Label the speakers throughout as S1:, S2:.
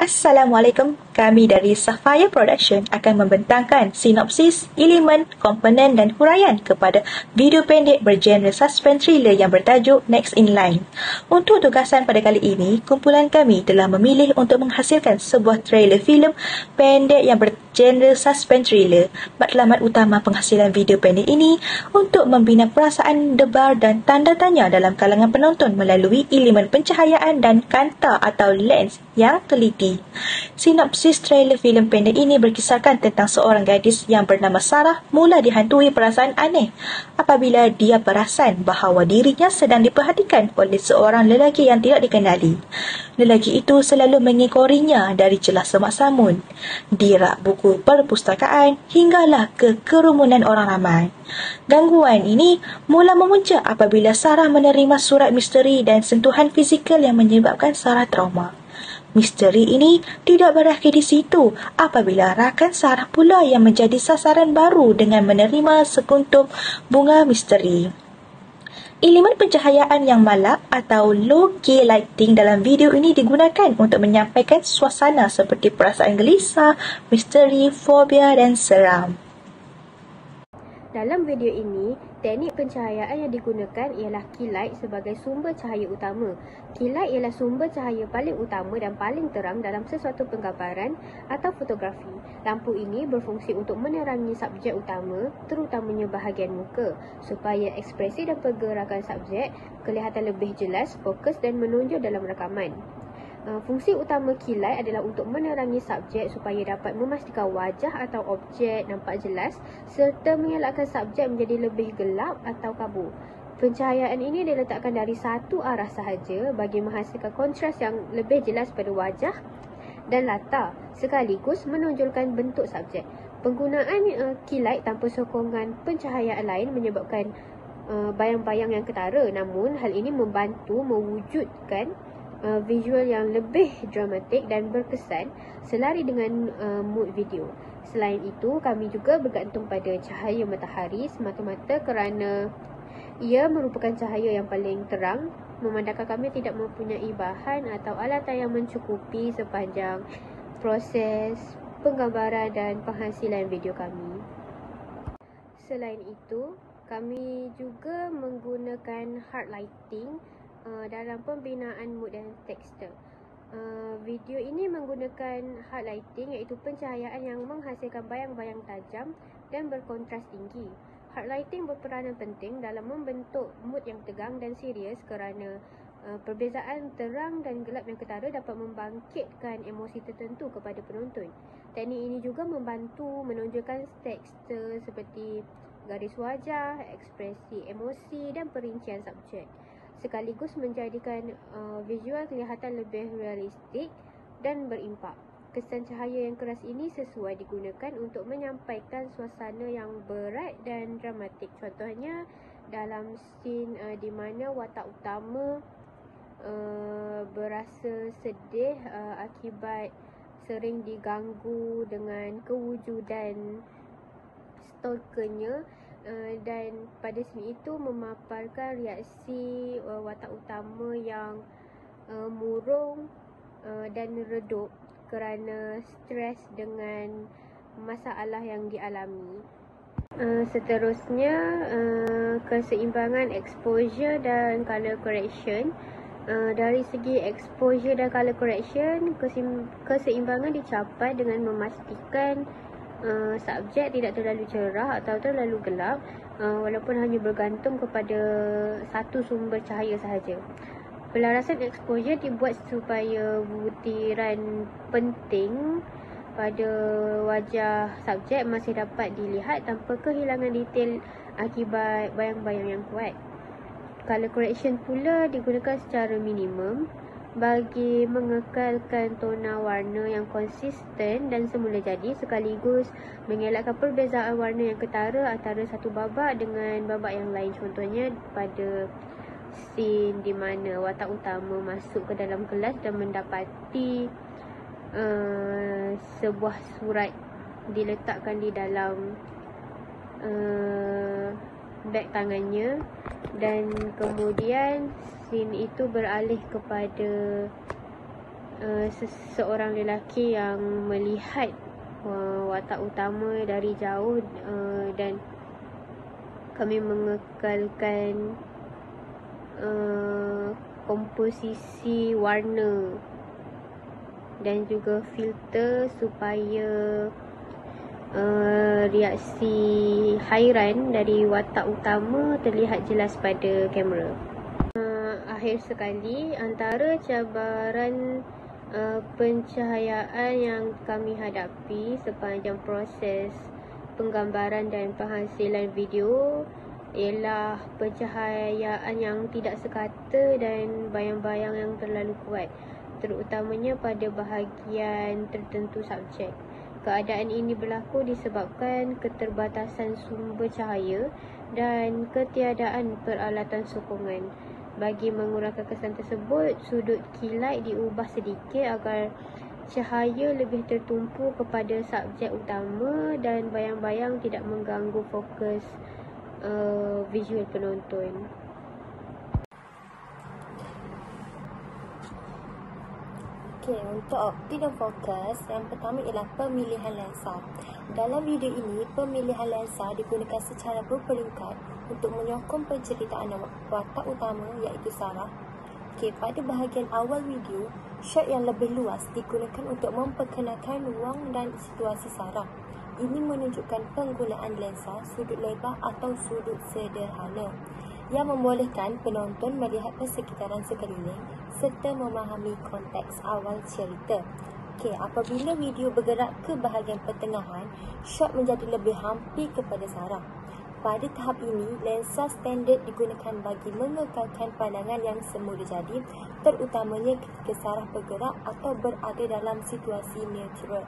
S1: Assalamualaikum, kami dari Sapphire Production akan membentangkan sinopsis, elemen, komponen dan huraian kepada video pendek bergenre suspense thriller yang bertajuk Next in Line. Untuk tugasan pada kali ini, kumpulan kami telah memilih untuk menghasilkan sebuah trailer filem pendek yang bergenre suspense thriller. Matlamat utama penghasilan video pendek ini untuk membina perasaan debar dan tanda tanya dalam kalangan penonton melalui elemen pencahayaan dan kanta atau lens yang teliti. Sinopsis trailer filem pendek ini berkisarkan tentang seorang gadis yang bernama Sarah mula dihantui perasaan aneh apabila dia perasan bahawa dirinya sedang diperhatikan oleh seorang lelaki yang tidak dikenali. Lelaki itu selalu mengekorinya dari celah semak samun, di rak buku perpustakaan hinggalah ke kerumunan orang ramai. Gangguan ini mula memuncak apabila Sarah menerima surat misteri dan sentuhan fizikal yang menyebabkan Sarah trauma. Misteri ini tidak berakhir di situ apabila rakan Sarah pula yang menjadi sasaran baru dengan menerima sekuntum bunga misteri. Elemen pencahayaan yang malap atau low key lighting dalam video ini digunakan untuk menyampaikan suasana seperti perasaan gelisah, misteri, fobia dan seram.
S2: Dalam video ini, teknik pencahayaan yang digunakan ialah key light sebagai sumber cahaya utama. Key light ialah sumber cahaya paling utama dan paling terang dalam sesuatu penggambaran atau fotografi. Lampu ini berfungsi untuk menerangi subjek utama, terutamanya bahagian muka, supaya ekspresi dan pergerakan subjek kelihatan lebih jelas, fokus dan menonjol dalam rakaman. Fungsi utama key light adalah untuk menerangi subjek supaya dapat memastikan wajah atau objek nampak jelas serta mengelakkan subjek menjadi lebih gelap atau kabur. Pencahayaan ini diletakkan dari satu arah sahaja bagi menghasilkan kontras yang lebih jelas pada wajah dan latar sekaligus menonjolkan bentuk subjek. Penggunaan key light tanpa sokongan pencahayaan lain menyebabkan bayang-bayang yang ketara, namun hal ini membantu mewujudkan visual yang lebih dramatik dan berkesan selari dengan mood video. Selain itu, kami juga bergantung pada cahaya matahari semata-mata kerana ia merupakan cahaya yang paling terang, memandangkan kami tidak mempunyai bahan atau alatan yang mencukupi sepanjang proses penggambaran dan penghasilan video kami. Selain itu, kami juga menggunakan hard lighting dalam pembinaan mood dan tekstur. Video ini menggunakan hard lighting iaitu pencahayaan yang menghasilkan bayang-bayang tajam dan berkontras tinggi. Hard lighting berperanan penting dalam membentuk mood yang tegang dan serius kerana perbezaan terang dan gelap yang ketara dapat membangkitkan emosi tertentu kepada penonton. Teknik ini juga membantu menonjolkan tekstur seperti garis wajah, ekspresi emosi dan perincian subjek, sekaligus menjadikan visual kelihatan lebih realistik dan berimpak. Kesan cahaya yang keras ini sesuai digunakan untuk menyampaikan suasana yang berat dan dramatik. Contohnya dalam scene di mana watak utama berasa sedih akibat sering diganggu dengan kewujudan stalkernya. Dan pada scene itu memaparkan reaksi watak utama yang murung dan redup kerana stres dengan masalah yang dialami. Seterusnya, keseimbangan exposure dan color correction. Dari segi exposure dan color correction, keseimbangan dicapai dengan memastikan subjek tidak terlalu cerah atau terlalu gelap, walaupun hanya bergantung kepada satu sumber cahaya sahaja. Pelarasan exposure dibuat supaya butiran penting pada wajah subjek masih dapat dilihat tanpa kehilangan detail akibat bayang-bayang yang kuat. Color correction pula digunakan secara minimum bagi mengekalkan tona warna yang konsisten dan semula jadi, sekaligus mengelakkan perbezaan warna yang ketara antara satu babak dengan babak yang lain. Contohnya pada scene di mana watak utama masuk ke dalam kelas dan mendapati sebuah surat diletakkan di dalam beg tangannya, dan kemudian scene itu beralih kepada seseorang lelaki yang melihat watak utama dari jauh, dan kami mengekalkan komposisi warna dan juga filter supaya reaksi hairan dari watak utama terlihat jelas pada kamera. Akhir sekali, antara cabaran pencahayaan yang kami hadapi sepanjang proses penggambaran dan penghasilan video ialah pencahayaan yang tidak sekata dan bayang-bayang yang terlalu kuat, terutamanya pada bahagian tertentu subjek. Keadaan ini berlaku disebabkan keterbatasan sumber cahaya dan ketiadaan peralatan sokongan. Bagi mengurangkan kesan tersebut, sudut kilat diubah sedikit agar cahaya lebih tertumpu kepada subjek utama dan bayang-bayang tidak mengganggu fokus visual penonton.
S3: Okey, untuk optik dan fokus, yang pertama ialah pemilihan lensa. Dalam video ini, pemilihan lensa digunakan secara berperingkat untuk menyokong penceritaan watak utama iaitu Sarah. Okey, pada bahagian awal video, shot yang lebih luas digunakan untuk memperkenalkan ruang dan situasi Sarah. Ini menunjukkan penggunaan lensa sudut lebar atau sudut sederhana yang membolehkan penonton melihat persekitaran sekeliling serta memahami konteks awal cerita. Okey, apabila video bergerak ke bahagian pertengahan, shot menjadi lebih hampir kepada Sarah. Pada tahap ini, lensa standard digunakan bagi mengekalkan pandangan yang semula jadi, terutamanya ketika Sarah bergerak atau berada dalam situasi neutral.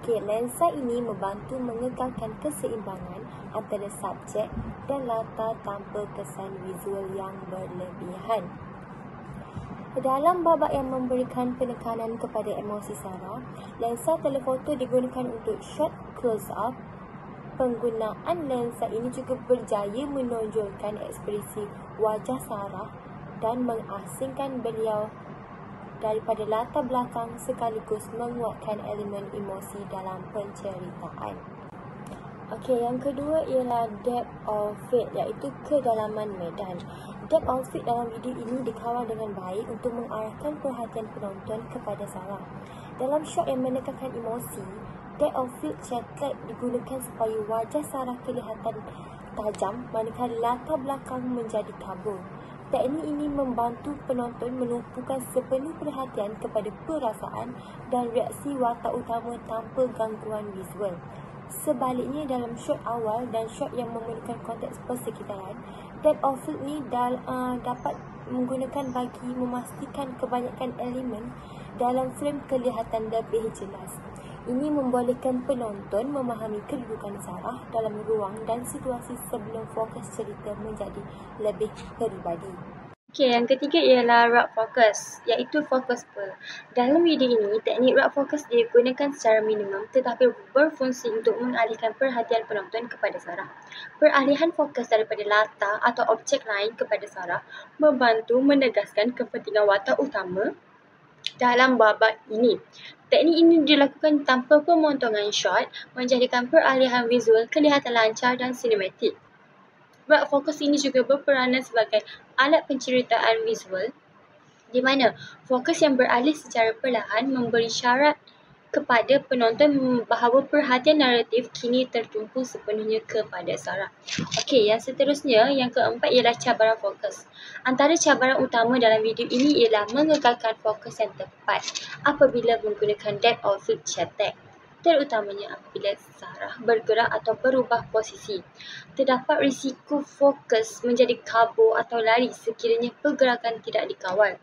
S3: Okey, lensa ini membantu mengekalkan keseimbangan antara subjek dan latar tanpa kesan visual yang berlebihan. Dalam babak yang memberikan penekanan kepada emosi Sarah, lensa telefoto digunakan untuk shot close-up. Penggunaan lensa ini juga berjaya menonjolkan ekspresi wajah Sarah dan mengasingkan beliau daripada latar belakang sekaligus menguatkan elemen emosi dalam penceritaan. Okey, yang kedua ialah depth of field, iaitu kedalaman medan. Depth of field dalam video ini dikawal dengan baik untuk mengarahkan perhatian penonton kepada Sarah. Dalam shot yang menekankan emosi, depth of field cetak digunakan supaya wajah Sarah kelihatan tajam manakala latar belakang menjadi kabur. Teknik ini membantu penonton menumpukan sepenuh perhatian kepada perasaan dan reaksi watak utama tanpa gangguan visual. Sebaliknya, dalam shot awal dan shot yang memerlukan konteks persekitaran, depth of field ni dapat menggunakan bagi memastikan kebanyakan elemen dalam frame kelihatan lebih jelas. Ini membolehkan penonton memahami kedudukan Sarah dalam ruang dan situasi sebelum fokus cerita menjadi lebih peribadi.
S4: Okey, yang ketiga ialah raw focus, iaitu fokus pearl. Dalam video ini, teknik raw focus digunakan secara minimum tetapi berfungsi untuk mengalihkan perhatian penonton kepada Sarah. Peralihan fokus daripada latar atau objek lain kepada Sarah membantu menegaskan kepentingan watak utama dalam babak ini. Teknik ini dilakukan tanpa pemotongan shot, menjadikan peralihan visual kelihatan lancar dan sinematik. Raw fokus ini juga berperanan sebagai alat penceritaan visual, di mana fokus yang beralih secara perlahan memberi syarat kepada penonton bahawa perhatian naratif kini tertumpu sepenuhnya kepada Sarah. Okey, yang seterusnya, yang keempat ialah cabaran fokus. Antara cabaran utama dalam video ini ialah mengekalkan fokus yang tepat apabila menggunakan depth of field cetek, terutamanya apabila Sarah bergerak atau berubah posisi. Terdapat risiko fokus menjadi kabur atau lari sekiranya pergerakan tidak dikawal.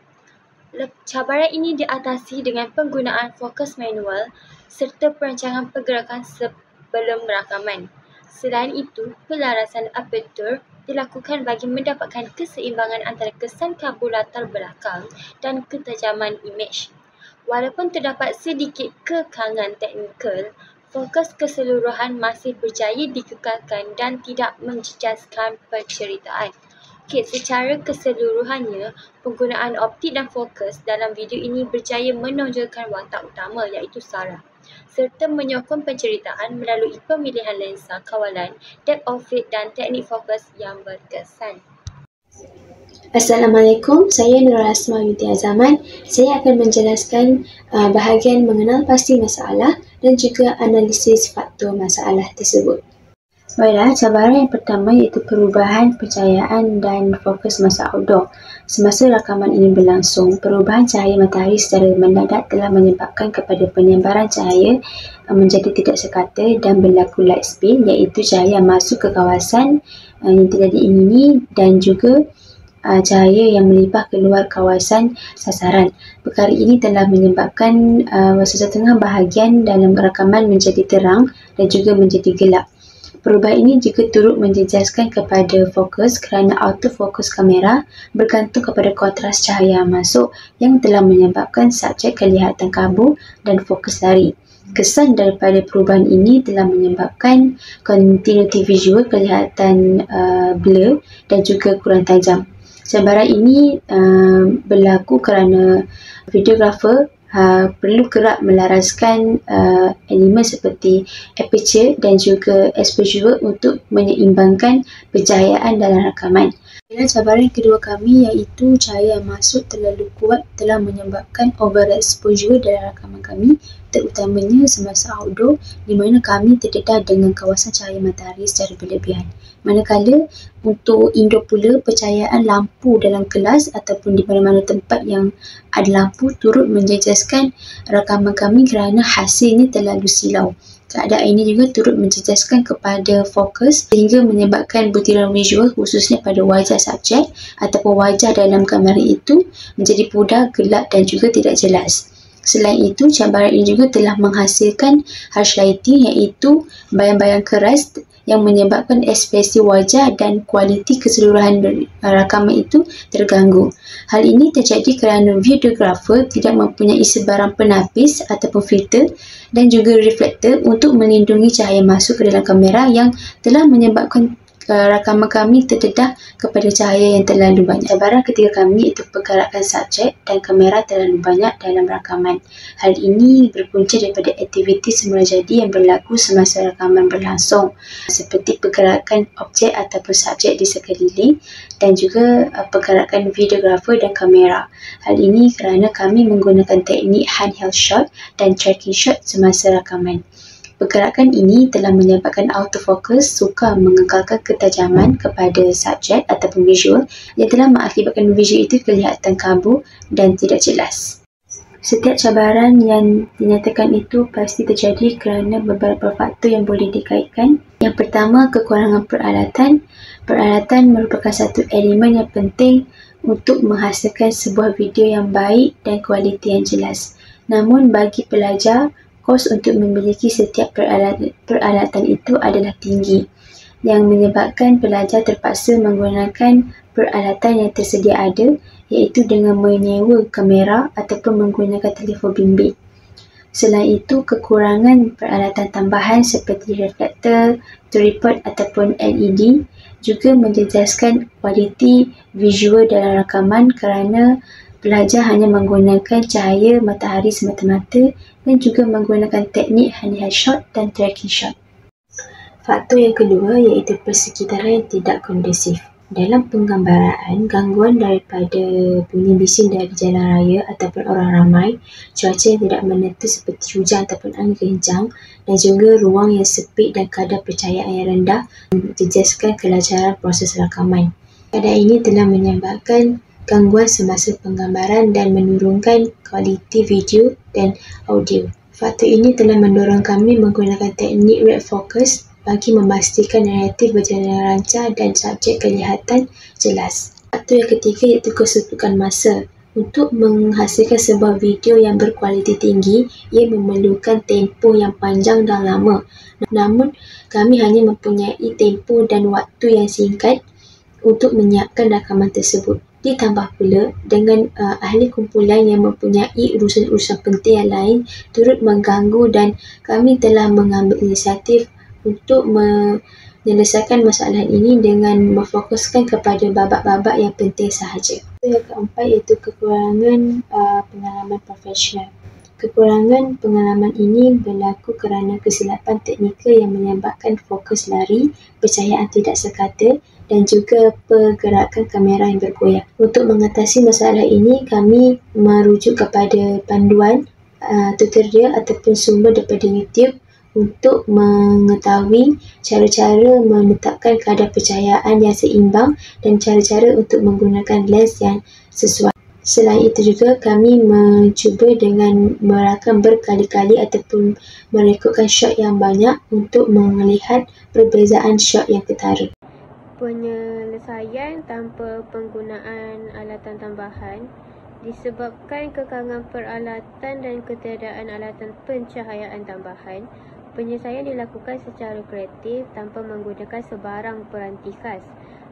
S4: Cabaran ini diatasi dengan penggunaan fokus manual serta perancangan pergerakan sebelum rakaman. Selain itu, pelarasan aperture dilakukan bagi mendapatkan keseimbangan antara kesan kabur latar belakang dan ketajaman imej. Walaupun terdapat sedikit kekangan teknikal, fokus keseluruhan masih berjaya dikekalkan dan tidak menjejaskan penceritaan. Okey, secara keseluruhannya, penggunaan optik dan fokus dalam video ini berjaya menonjolkan watak utama iaitu Sarah, serta menyokong penceritaan melalui pemilihan lensa kawalan, depth of field dan teknik fokus yang berkesan.
S5: Assalamualaikum, saya Nur Asma binti Azaman. Saya akan menjelaskan bahagian mengenal pasti masalah dan juga analisis faktor masalah tersebut. Baiklah, cabaran yang pertama iaitu perubahan pencahayaan dan fokus masa outdoor. Semasa rakaman ini berlangsung, perubahan cahaya matahari secara mendadak telah menyebabkan kepada penyebaran cahaya menjadi tidak sekata dan berlaku light spin, iaitu cahaya masuk ke kawasan yang tidak diingini dan juga cahaya yang melimpah keluar kawasan sasaran. Perkara ini telah menyebabkan sesetengah bahagian dalam rakaman menjadi terang dan juga menjadi gelap. Perubahan ini juga turut menjejaskan kepada fokus kerana autofokus kamera bergantung kepada kontras cahaya masuk yang telah menyebabkan subjek kelihatan kabur dan fokus lari. Kesan daripada perubahan ini telah menyebabkan continuity visual kelihatan blur dan juga kurang tajam. Cabaran ini berlaku kerana videografer perlu kerap melaraskan elemen seperti aperture dan juga exposure untuk menyeimbangkan pencahayaan dalam rakaman. Cabaran kedua kami iaitu cahaya yang masuk terlalu kuat telah menyebabkan overexposure dalam rakaman kami, terutamanya semasa outdoor di mana kami terdedah dengan kawasan cahaya matahari secara berlebihan. Manakala untuk indoor pula, pencahayaan lampu dalam kelas ataupun di mana-mana tempat yang ada lampu turut menjejaskan rakaman kami kerana hasilnya terlalu silau. Keadaan ini juga turut menjejaskan kepada fokus sehingga menyebabkan butiran visual khususnya pada wajah subjek ataupun wajah dalam kamera itu menjadi pudar, gelap dan juga tidak jelas. Selain itu, cabaran ini juga telah menghasilkan harsh lighting iaitu bayang-bayang keras yang menyebabkan ekspresi wajah dan kualiti keseluruhan rakaman itu terganggu. Hal ini terjadi kerana videographer tidak mempunyai sebarang penapis ataupun filter dan juga reflektor untuk melindungi cahaya masuk ke dalam kamera yang telah menyebabkan rakaman kami terdedah kepada cahaya yang terlalu banyak. Cabaran ketiga kami iaitu pergerakan subjek dan kamera terlalu banyak dalam rakaman. Hal ini berpunca daripada aktiviti semula jadi yang berlaku semasa rakaman berlangsung, seperti pergerakan objek ataupun subjek di sekeliling dan juga pergerakan videographer dan kamera. Hal ini kerana kami menggunakan teknik handheld shot dan tracking shot semasa rakaman. Pergerakan ini telah menyebabkan autofocus sukar mengekalkan ketajaman kepada subjek ataupun visual yang telah mengakibatkan visual itu kelihatan kabur dan tidak jelas. Setiap cabaran yang dinyatakan itu pasti terjadi kerana beberapa faktor yang boleh dikaitkan. Yang pertama, kekurangan peralatan. Peralatan merupakan satu elemen yang penting untuk menghasilkan sebuah video yang baik dan kualiti yang jelas. Namun bagi pelajar, kos untuk memiliki setiap peralatan itu adalah tinggi, yang menyebabkan pelajar terpaksa menggunakan peralatan yang tersedia ada, iaitu dengan menyewa kamera ataupun menggunakan telefon bimbit. Selain itu, kekurangan peralatan tambahan seperti reflektor, tripod ataupun LED juga menjejaskan kualiti visual dalam rakaman kerana pelajar hanya menggunakan cahaya matahari semata-mata dan juga menggunakan teknik handheld shot dan tracking shot. Faktor yang kedua iaitu persekitaran yang tidak kondusif. Dalam penggambaraan, gangguan daripada bunyi bising dari jalan raya ataupun orang ramai, cuaca yang tidak menentu seperti hujan ataupun angin kencang dan juga ruang yang sempit dan kadar pencahayaan yang rendah menjejaskan kelancaran proses rakaman. Keadaan ini telah menyebabkan gangguan semasa penggambaran dan menurunkan kualiti video dan audio. Faktor ini telah mendorong kami menggunakan teknik red focus bagi memastikan naratif berjalan lancar dan subjek kelihatan jelas. Faktor yang ketiga iaitu kesetukan masa. Untuk menghasilkan sebuah video yang berkualiti tinggi, ia memerlukan tempoh yang panjang dan lama. Namun, kami hanya mempunyai tempoh dan waktu yang singkat untuk menyiapkan rakaman tersebut. Ditambah pula dengan ahli kumpulan yang mempunyai urusan-urusan penting yang lain turut mengganggu dan kami telah mengambil inisiatif untuk menyelesaikan masalah ini dengan memfokuskan kepada babak-babak yang penting sahaja. Yang keempat iaitu kekurangan pengalaman profesional. Kekurangan pengalaman ini berlaku kerana kesilapan teknikal yang menyebabkan fokus lari, pencahayaan tidak sekata dan juga pergerakan kamera yang bergoyang. Untuk mengatasi masalah ini, kami merujuk kepada panduan, tutorial ataupun sumber daripada YouTube untuk mengetahui cara-cara menetapkan kadar pencahayaan yang seimbang dan cara-cara untuk menggunakan lens yang sesuai. Selain itu juga kami mencuba dengan merakam berkali-kali ataupun merekodkan shot yang banyak untuk melihat perbezaan shot yang ketara.
S2: Penyelesaian tanpa penggunaan alatan tambahan disebabkan kekangan peralatan dan ketiadaan alatan pencahayaan tambahan. Penyelesaian dilakukan secara kreatif tanpa menggunakan sebarang peranti khas.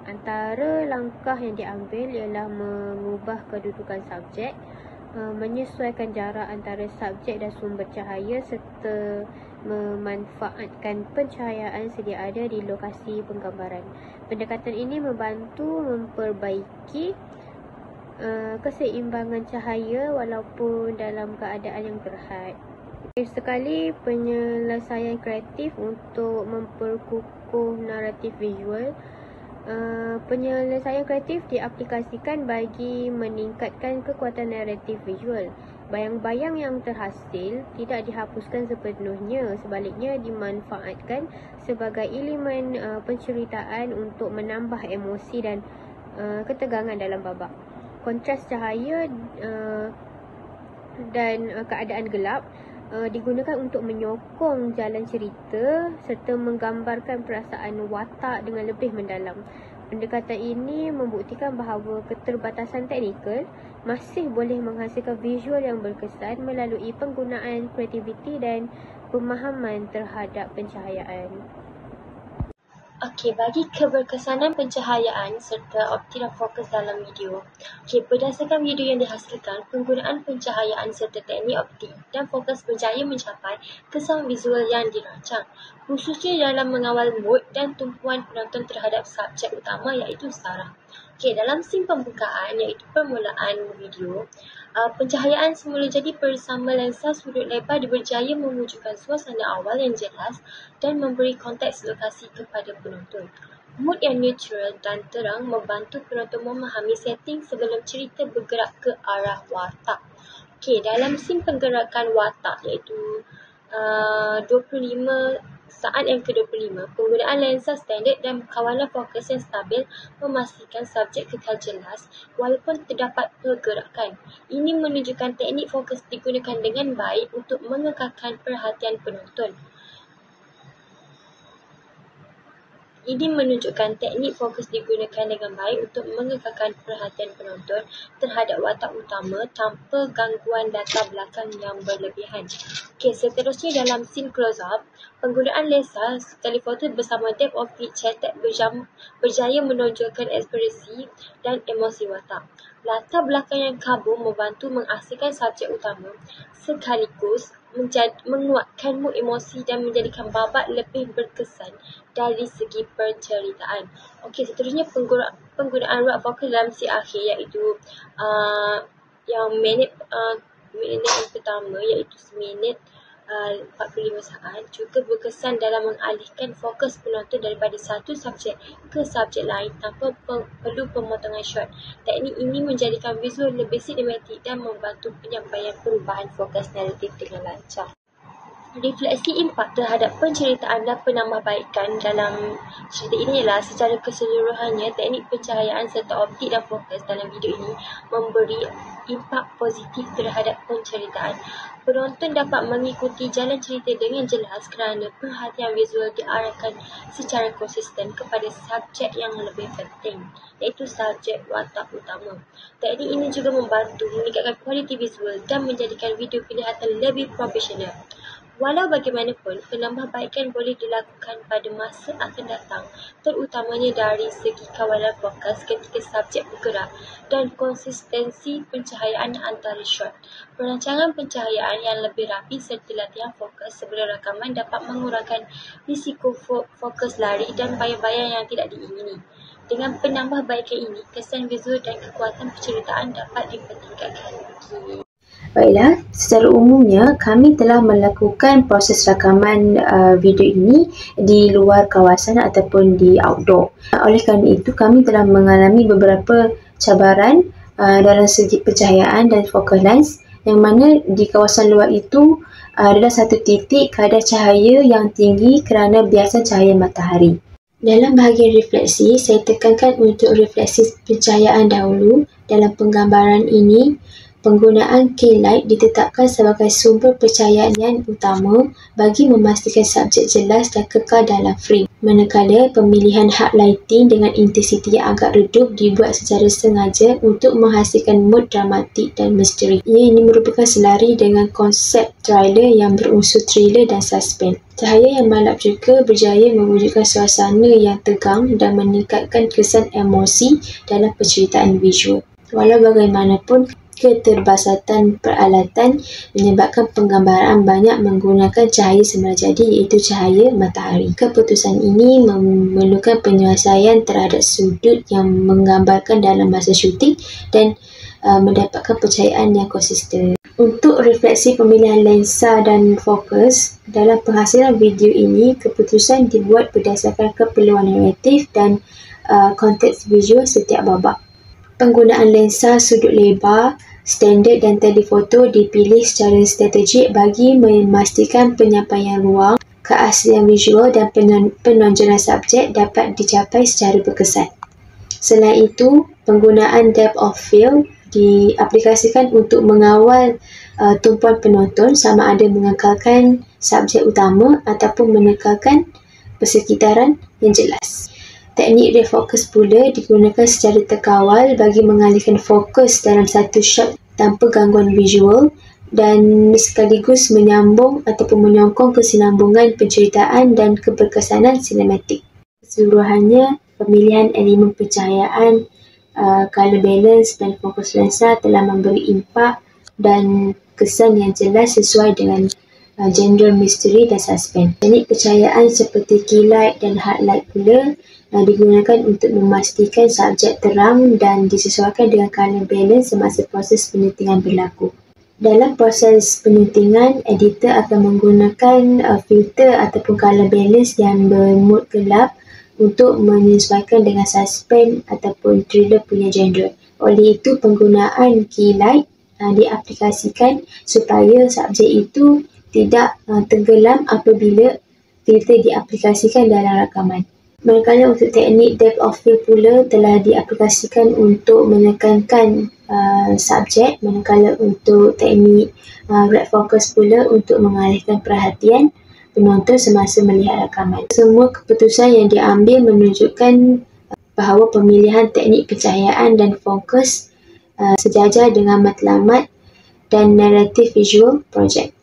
S2: Antara langkah yang diambil ialah mengubah kedudukan subjek, menyesuaikan jarak antara subjek dan sumber cahaya serta memanfaatkan pencahayaan sedia ada di lokasi penggambaran. Pendekatan ini membantu memperbaiki keseimbangan cahaya walaupun dalam keadaan yang terhad. Sekali penyelesaian kreatif untuk memperkukuh naratif visual. Penyelesaian kreatif diaplikasikan bagi meningkatkan kekuatan naratif visual. Bayang-bayang yang terhasil tidak dihapuskan sepenuhnya, sebaliknya dimanfaatkan sebagai elemen penceritaan untuk menambah emosi dan ketegangan dalam babak. Kontras cahaya dan keadaan gelap digunakan untuk menyokong jalan cerita serta menggambarkan perasaan watak dengan lebih mendalam. Pendekatan ini membuktikan bahawa keterbatasan teknikal masih boleh menghasilkan visual yang berkesan melalui penggunaan kreativiti dan pemahaman terhadap pencahayaan.
S4: Okey, bagi keberkesanan pencahayaan serta optik dan fokus dalam video. Okey, berdasarkan video yang dihasilkan, penggunaan pencahayaan serta teknik optik dan fokus berjaya mencapai kesan visual yang dirancang, khususnya dalam mengawal mood dan tumpuan penonton terhadap subjek utama iaitu Sarah. Okey, dalam scene pembukaan iaitu permulaan video, pencahayaan semula jadi bersama lensa sudut lebar berjaya mewujudkan suasana awal yang jelas dan memberi konteks lokasi kepada penonton. Mood yang neutral dan terang membantu penonton memahami setting sebelum cerita bergerak ke arah watak. Okey, dalam scene penggerakan watak iaitu 25 saat yang ke-25, penggunaan lensa standard dan kawalan fokus yang stabil memastikan subjek kekal jelas walaupun terdapat pergerakan. Ini menunjukkan teknik fokus digunakan dengan baik untuk mengekalkan perhatian penonton. Ini menunjukkan teknik fokus digunakan dengan baik untuk mengekalkan perhatian penonton terhadap watak utama tanpa gangguan latar belakang yang berlebihan. Okey, seterusnya dalam scene close-up, penggunaan lensa telefoto bersama depth of field cetak berjaya menonjolkan ekspresi dan emosi watak. Latar belakang yang kabur membantu mengasihkan subjek utama sekaligus menguatkan mood emosi dan menjadikan babak lebih berkesan dari segi penceritaan. Okey, seterusnya penggunaan rod fokus dalam scene akhir iaitu yang minit yang pertama iaitu minit 45 saat juga berkesan dalam mengalihkan fokus penonton daripada satu subjek ke subjek lain tanpa perlu pemotongan shot. Teknik ini menjadikan visual lebih sinematik dan membantu penyampaian perubahan fokus naratif dengan lancar. Refleksi impak terhadap penceritaan dan penambahbaikan dalam cerita ini ialah secara keseluruhannya teknik pencahayaan serta optik dan fokus dalam video ini memberi impak positif terhadap penceritaan. Penonton dapat mengikuti jalan cerita dengan jelas kerana perhatian visual diarahkan secara konsisten kepada subjek yang lebih penting, iaitu subjek watak utama. Teknik ini juga membantu meningkatkan kualiti visual dan menjadikan video kelihatan lebih profesional. Walau bagaimanapun, penambahbaikan boleh dilakukan pada masa akan datang, terutamanya dari segi kawalan fokus ketika subjek bergerak dan konsistensi pencahayaan antara shot. Perancangan pencahayaan yang lebih rapi serta latihan fokus sebelum rakaman dapat mengurangkan risiko fokus lari dan bayang-bayang yang tidak diingini. Dengan penambahbaikan ini, kesan visual dan kekuatan penceritaan dapat dipertingkatkan lagi.
S5: Baiklah, secara umumnya kami telah melakukan proses rakaman video ini di luar kawasan ataupun di outdoor. Oleh kerana itu, kami telah mengalami beberapa cabaran dalam segi pencahayaan dan focal length, yang mana di kawasan luar itu adalah satu titik kadar cahaya yang tinggi kerana biasa cahaya matahari. Dalam bahagian refleksi, saya tekankan untuk refleksi pencahayaan dahulu. Dalam penggambaran ini, penggunaan K-Light ditetapkan sebagai sumber pencahayaan yang utama bagi memastikan subjek jelas dan kekal dalam frame. Manakala pemilihan hard lighting dengan intensiti yang agak redup dibuat secara sengaja untuk menghasilkan mood dramatik dan misteri. Ini merupakan selari dengan konsep trailer yang berunsur thriller dan suspense. Cahaya yang malap juga berjaya mewujudkan suasana yang tegang dan meningkatkan kesan emosi dalam penceritaan visual. Walau bagaimanapun, keterbasatan peralatan menyebabkan penggambaran banyak menggunakan cahaya semulajadi iaitu cahaya matahari. Keputusan ini memerlukan penyelesaian terhadap sudut yang menggambarkan dalam masa syuting dan mendapatkan pencahayaan yang konsisten. Untuk refleksi pemilihan lensa dan fokus, dalam penghasilan video ini, keputusan dibuat berdasarkan keperluan naratif dan konteks visual setiap babak. Penggunaan lensa sudut lebar, standard dan telefoto dipilih secara strategik bagi memastikan penyampaian ruang, keaslian visual dan penonjolan subjek dapat dicapai secara berkesan. Selain itu, penggunaan depth of field diaplikasikan untuk mengawal tumpuan penonton sama ada mengekalkan subjek utama ataupun menekalkan persekitaran yang jelas. Teknik refocus pula digunakan secara terkawal bagi mengalihkan fokus dalam satu shot tanpa gangguan visual dan sekaligus menyambung ataupun menyokong kesinambungan penceritaan dan keberkesanan sinematik. Keseluruhannya, pemilihan elemen pencahayaan, color balance dan fokus lensa telah memberi impak dan kesan yang jelas sesuai dengan genre misteri dan suspense. Teknik pencahayaan seperti key-light dan hard light pula digunakan untuk memastikan subjek terang dan disesuaikan dengan color balance semasa proses penyuntingan berlaku. Dalam proses penyuntingan, editor akan menggunakan filter ataupun color balance yang bermod gelap untuk menyesuaikan dengan suspense ataupun thriller punya genre. Oleh itu, penggunaan key-light diaplikasikan supaya subjek itu tidak tenggelam apabila filter diaplikasikan dalam rakaman. Manakala untuk teknik depth of field pula telah diaplikasikan untuk menekankan subjek, manakala untuk teknik red focus pula untuk mengalihkan perhatian penonton semasa melihat rakaman. Semua keputusan yang diambil menunjukkan bahawa pemilihan teknik pencahayaan dan fokus sejajar dengan matlamat dan naratif visual projek.